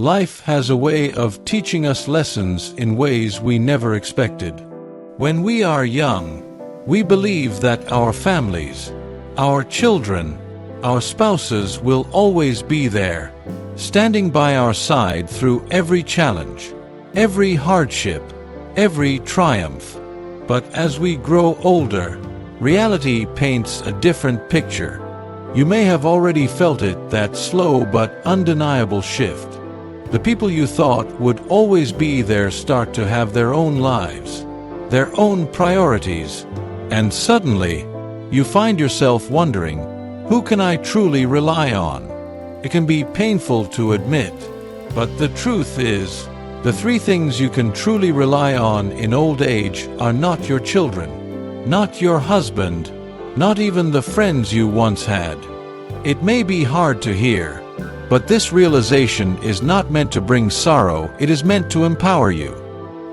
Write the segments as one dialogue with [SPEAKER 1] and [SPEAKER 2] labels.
[SPEAKER 1] Life has a way of teaching us lessons in ways we never expected. When we are young, we believe that our families, our children, our spouses will always be there, standing by our side through every challenge, every hardship, every triumph. But as we grow older, reality paints a different picture. You may have already felt it, that slow but undeniable shift. The people you thought would always be there start to have their own lives, their own priorities, and suddenly, you find yourself wondering, who can I truly rely on? It can be painful to admit, but the truth is, the three things you can truly rely on in old age are not your children, not your husband, not even the friends you once had. It may be hard to hear, but this realization is not meant to bring sorrow, it is meant to empower you.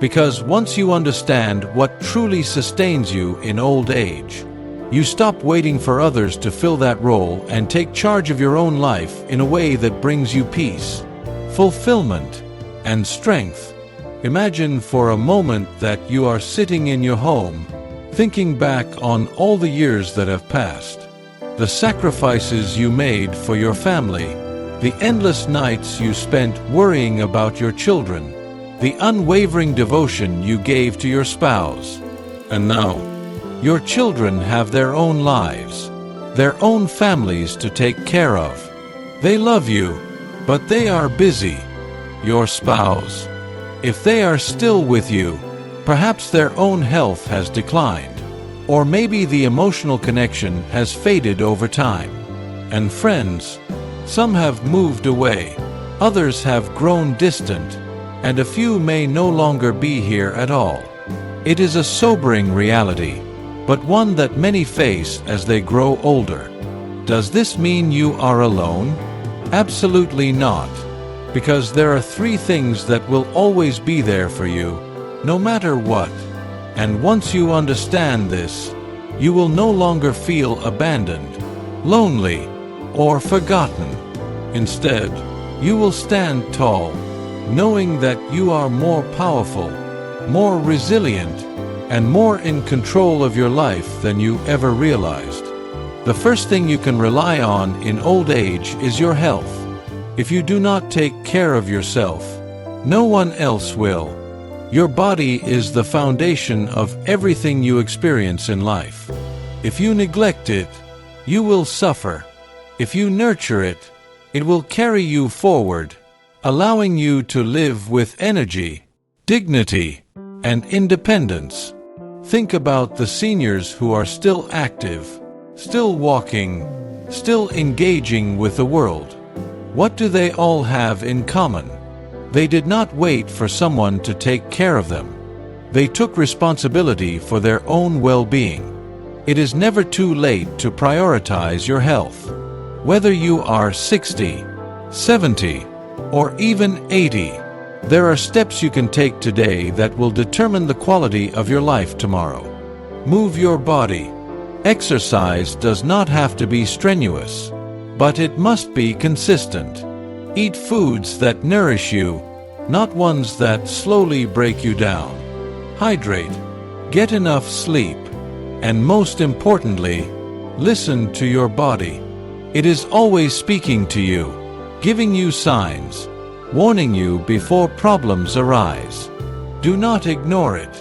[SPEAKER 1] Because once you understand what truly sustains you in old age, you stop waiting for others to fill that role and take charge of your own life in a way that brings you peace, fulfillment, and strength. Imagine for a moment that you are sitting in your home, thinking back on all the years that have passed, the sacrifices you made for your family, the endless nights you spent worrying about your children, the unwavering devotion you gave to your spouse. And now, your children have their own lives, their own families to take care of. They love you, but they are busy. Your spouse, if they are still with you, perhaps their own health has declined, or maybe the emotional connection has faded over time. And friends, some have moved away, others have grown distant, and a few may no longer be here at all. It is a sobering reality, but one that many face as they grow older. Does this mean you are alone? Absolutely not, because there are three things that will always be there for you, no matter what. And once you understand this, you will no longer feel abandoned, lonely, or forgotten. Instead, you will stand tall, knowing that you are more powerful, more resilient, and more in control of your life than you ever realized. The first thing you can rely on in old age is your health. If you do not take care of yourself, no one else will. Your body is the foundation of everything you experience in life. If you neglect it, you will suffer. If you nurture it, it will carry you forward, allowing you to live with energy, dignity, and independence. Think about the seniors who are still active, still walking, still engaging with the world. What do they all have in common? They did not wait for someone to take care of them. They took responsibility for their own well-being. It is never too late to prioritize your health. Whether you are 60, 70, or even 80, there are steps you can take today that will determine the quality of your life tomorrow. Move your body. Exercise does not have to be strenuous, but it must be consistent. Eat foods that nourish you, not ones that slowly break you down. Hydrate. Get enough sleep. And most importantly, listen to your body. It is always speaking to you, giving you signs, warning you before problems arise. Do not ignore it.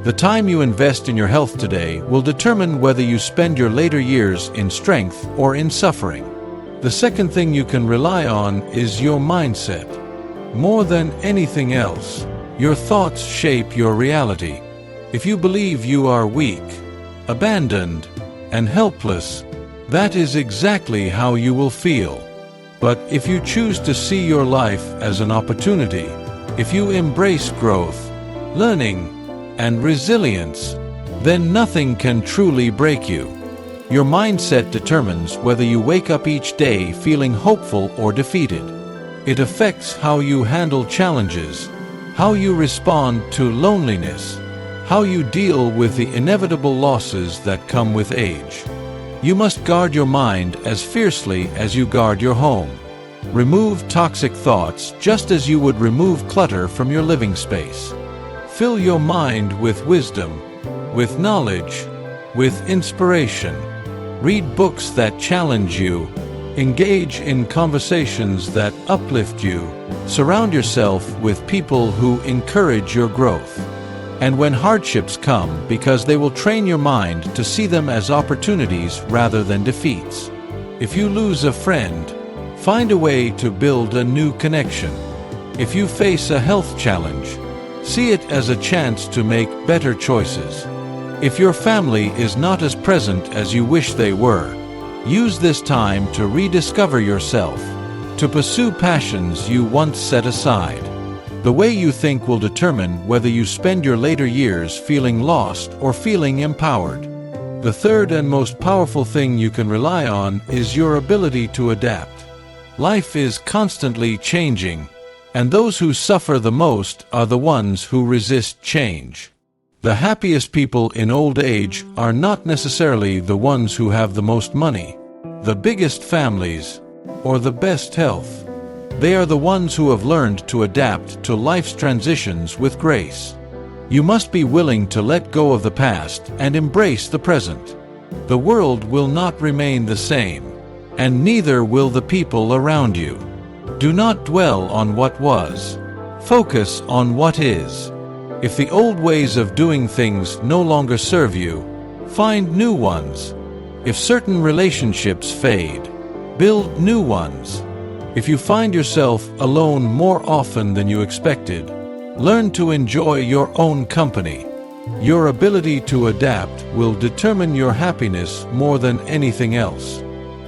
[SPEAKER 1] The time you invest in your health today will determine whether you spend your later years in strength or in suffering. The second thing you can rely on is your mindset. More than anything else, your thoughts shape your reality. If you believe you are weak, abandoned, and helpless, that is exactly how you will feel. But if you choose to see your life as an opportunity, if you embrace growth, learning, and resilience, then nothing can truly break you. Your mindset determines whether you wake up each day feeling hopeful or defeated. It affects how you handle challenges, how you respond to loneliness, how you deal with the inevitable losses that come with age. You must guard your mind as fiercely as you guard your home. Remove toxic thoughts just as you would remove clutter from your living space. Fill your mind with wisdom, with knowledge, with inspiration. Read books that challenge you. Engage in conversations that uplift you. Surround yourself with people who encourage your growth. And when hardships come, because they will train your mind to see them as opportunities rather than defeats. If you lose a friend, find a way to build a new connection. If you face a health challenge, see it as a chance to make better choices. If your family is not as present as you wish they were, use this time to rediscover yourself, to pursue passions you once set aside. The way you think will determine whether you spend your later years feeling lost or feeling empowered. The third and most powerful thing you can rely on is your ability to adapt. Life is constantly changing, and those who suffer the most are the ones who resist change. The happiest people in old age are not necessarily the ones who have the most money, the biggest families, or the best health. They are the ones who have learned to adapt to life's transitions with grace. You must be willing to let go of the past and embrace the present. The world will not remain the same, and neither will the people around you. Do not dwell on what was. Focus on what is. If the old ways of doing things no longer serve you, find new ones. If certain relationships fade, build new ones. If you find yourself alone more often than you expected, learn to enjoy your own company. Your ability to adapt will determine your happiness more than anything else.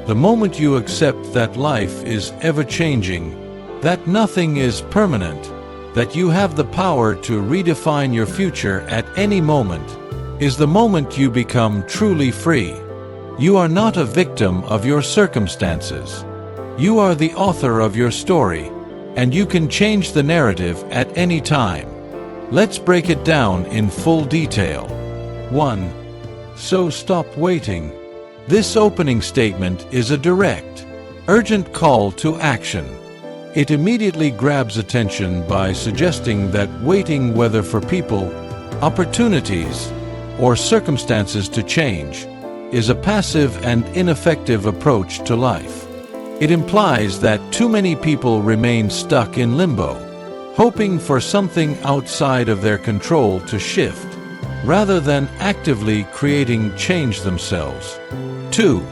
[SPEAKER 1] The moment you accept that life is ever-changing, that nothing is permanent, that you have the power to redefine your future at any moment, is the moment you become truly free. You are not a victim of your circumstances. You are the author of your story, and you can change the narrative at any time. Let's break it down in full detail. 1. So stop waiting. This opening statement is a direct, urgent call to action. It immediately grabs attention by suggesting that waiting, whether for people, opportunities, or circumstances to change, is a passive and ineffective approach to life. It implies that too many people remain stuck in limbo, hoping for something outside of their control to shift, rather than actively creating change themselves. 2.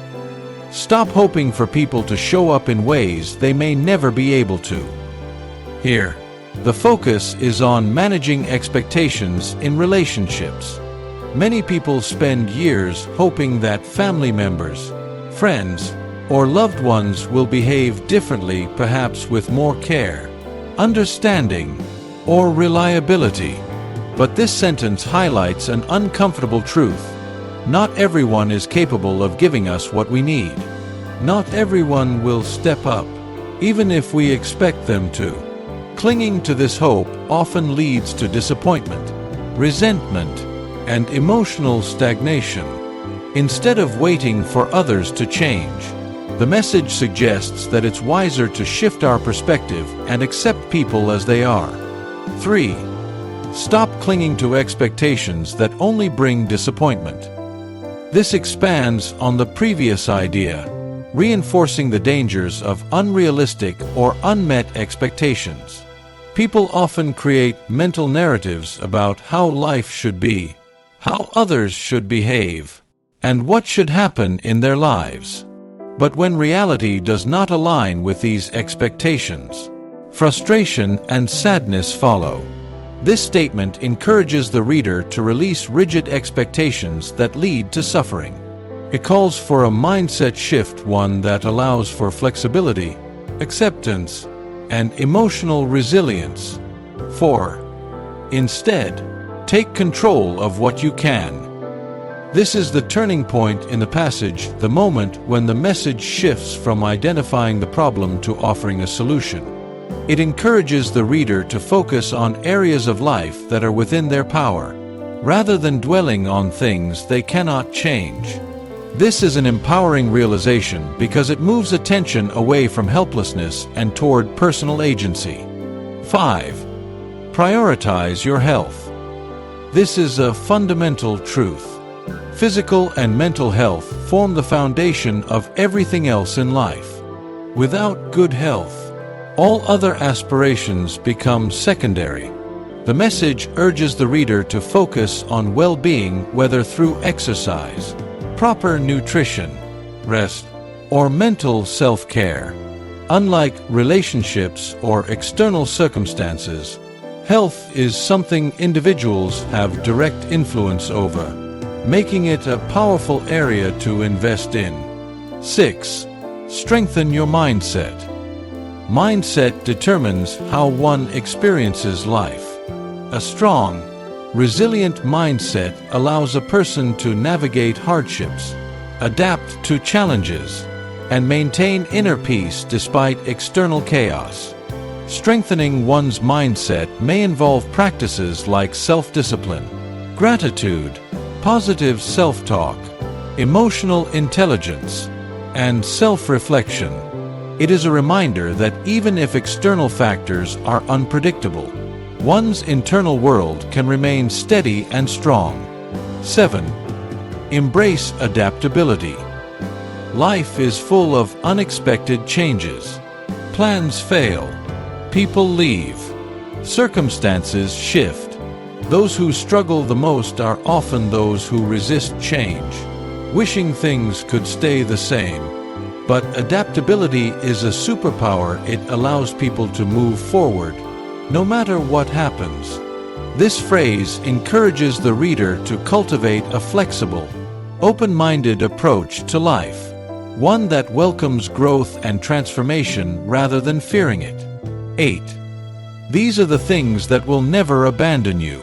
[SPEAKER 1] Stop hoping for people to show up in ways they may never be able to. Here, the focus is on managing expectations in relationships. Many people spend years hoping that family members, friends, or loved ones will behave differently, perhaps with more care, understanding, or reliability. But this sentence highlights an uncomfortable truth. Not everyone is capable of giving us what we need. Not everyone will step up, even if we expect them to. Clinging to this hope often leads to disappointment, resentment, and emotional stagnation. Instead of waiting for others to change, the message suggests that it's wiser to shift our perspective and accept people as they are. 3. Stop clinging to expectations that only bring disappointment. This expands on the previous idea, reinforcing the dangers of unrealistic or unmet expectations. People often create mental narratives about how life should be, how others should behave, and what should happen in their lives. But when reality does not align with these expectations, frustration and sadness follow. This statement encourages the reader to release rigid expectations that lead to suffering. It calls for a mindset shift, one that allows for flexibility, acceptance, and emotional resilience. 4. Instead, take control of what you can. This is the turning point in the passage, the moment when the message shifts from identifying the problem to offering a solution. It encourages the reader to focus on areas of life that are within their power, rather than dwelling on things they cannot change. This is an empowering realization because it moves attention away from helplessness and toward personal agency. 5. Prioritize your health. This is a fundamental truth. Physical and mental health form the foundation of everything else in life. Without good health, all other aspirations become secondary. The message urges the reader to focus on well-being, whether through exercise, proper nutrition, rest, or mental self-care. Unlike relationships or external circumstances, health is something individuals have direct influence over, making it a powerful area to invest in. 6. Strengthen your mindset. Mindset determines how one experiences life. A strong, resilient mindset allows a person to navigate hardships, adapt to challenges, and maintain inner peace despite external chaos. Strengthening one's mindset may involve practices like self-discipline, gratitude, positive self-talk, emotional intelligence, and self-reflection. It is a reminder that even if external factors are unpredictable, one's internal world can remain steady and strong. 7. Embrace adaptability. Life is full of unexpected changes. Plans fail, people leave, circumstances shift. Those who struggle the most are often those who resist change, wishing things could stay the same. But adaptability is a superpower. It allows people to move forward, no matter what happens. This phrase encourages the reader to cultivate a flexible, open-minded approach to life, one that welcomes growth and transformation rather than fearing it. 8. These are the things that will never abandon you.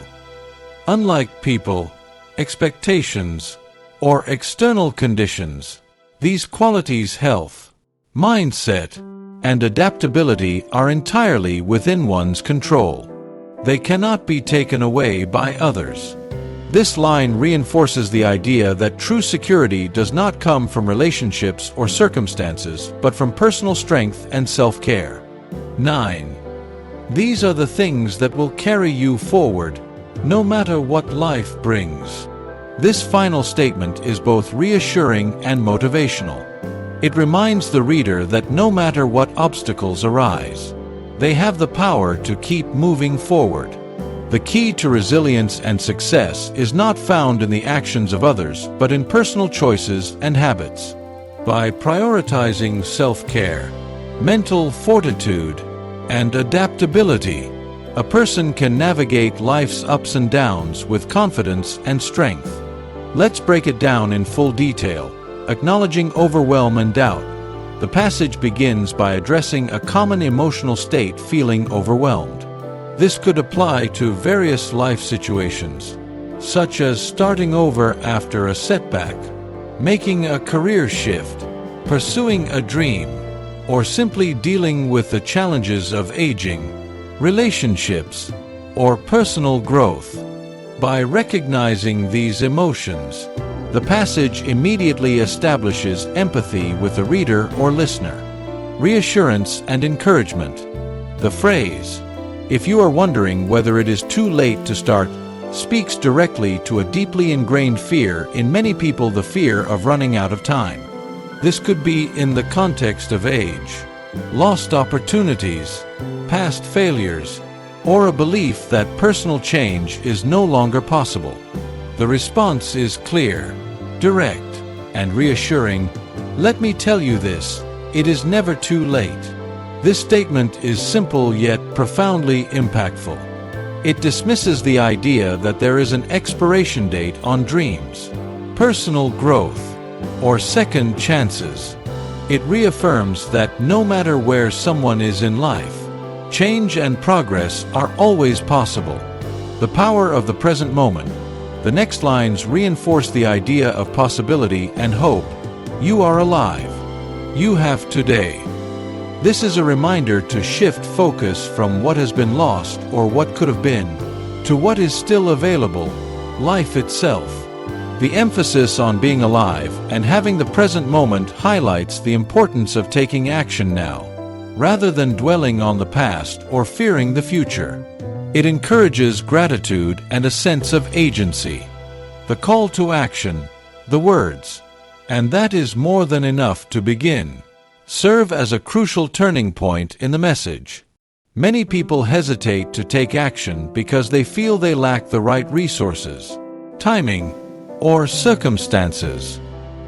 [SPEAKER 1] Unlike people, expectations, or external conditions, these qualities, health, mindset, and adaptability, are entirely within one's control. They cannot be taken away by others. This line reinforces the idea that true security does not come from relationships or circumstances, but from personal strength and self-care. 9. These are the things that will carry you forward, no matter what life brings. This final statement is both reassuring and motivational. It reminds the reader that no matter what obstacles arise, they have the power to keep moving forward. The key to resilience and success is not found in the actions of others, but in personal choices and habits. By prioritizing self-care, mental fortitude, and adaptability, a person can navigate life's ups and downs with confidence and strength. Let's break it down in full detail. Acknowledging overwhelm and doubt. The passage begins by addressing a common emotional state, feeling overwhelmed. This could apply to various life situations, such as starting over after a setback, making a career shift, pursuing a dream, or simply dealing with the challenges of aging, relationships, or personal growth. By recognizing these emotions, the passage immediately establishes empathy with the reader or listener. Reassurance and encouragement. The phrase, "If you are wondering whether it is too late to start," speaks directly to a deeply ingrained fear in many people, the fear of running out of time. This could be in the context of age, lost opportunities, past failures, or a belief that personal change is no longer possible. The response is clear, direct, and reassuring. "Let me tell you this, it is never too late." This statement is simple yet profoundly impactful. It dismisses the idea that there is an expiration date on dreams, personal growth, or second chances. It reaffirms that no matter where someone is in life, change and progress are always possible. The power of the present moment. The next lines reinforce the idea of possibility and hope. You are alive. You have today. This is a reminder to shift focus from what has been lost or what could have been, to what is still available, life itself. The emphasis on being alive and having the present moment highlights the importance of taking action now, rather than dwelling on the past or fearing the future. It encourages gratitude and a sense of agency. The call to action, the words, "And that is more than enough to begin," serve as a crucial turning point in the message. Many people hesitate to take action because they feel they lack the right resources, timing, or circumstances.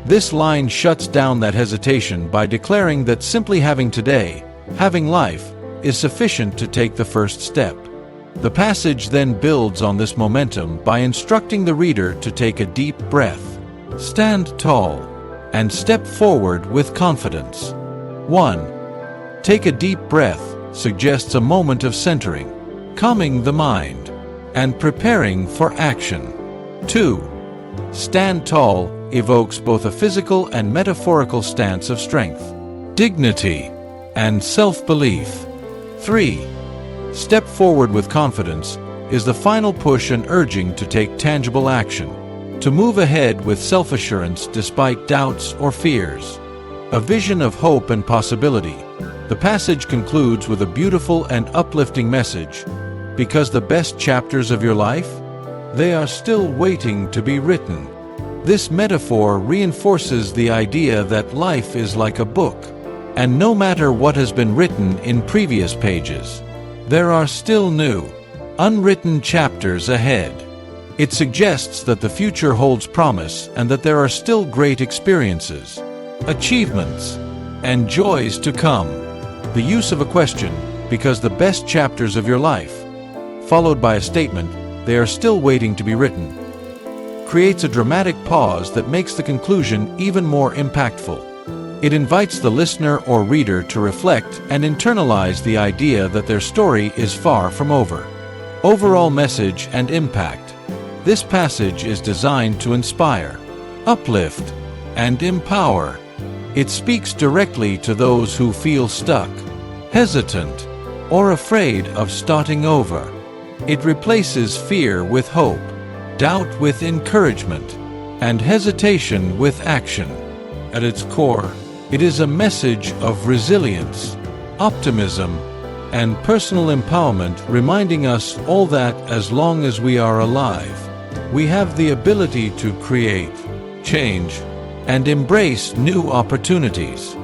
[SPEAKER 1] This line shuts down that hesitation by declaring that simply having today, having life, is sufficient to take the first step. The passage then builds on this momentum by instructing the reader to take a deep breath, stand tall, and step forward with confidence. 1. Take a deep breath suggests a moment of centering, calming the mind, and preparing for action. 2. Stand tall evokes both a physical and metaphorical stance of strength, dignity, and self-belief. 3. Step forward with confidence is the final push and urging to take tangible action, to move ahead with self-assurance despite doubts or fears. A vision of hope and possibility. The passage concludes with a beautiful and uplifting message. Because the best chapters of your life, they are still waiting to be written. This metaphor reinforces the idea that life is like a book, and no matter what has been written in previous pages, there are still new, unwritten chapters ahead. It suggests that the future holds promise and that there are still great experiences, achievements, and joys to come. The use of a question, "because the best chapters of your life," followed by a statement, "they are still waiting to be written," creates a dramatic pause that makes the conclusion even more impactful. It invites the listener or reader to reflect and internalize the idea that their story is far from over. Overall message and impact. This passage is designed to inspire, uplift, and empower. It speaks directly to those who feel stuck, hesitant, or afraid of starting over. It replaces fear with hope, doubt with encouragement, and hesitation with action. At its core, it is a message of resilience, optimism, and personal empowerment, reminding us all that as long as we are alive, we have the ability to create, change, and embrace new opportunities.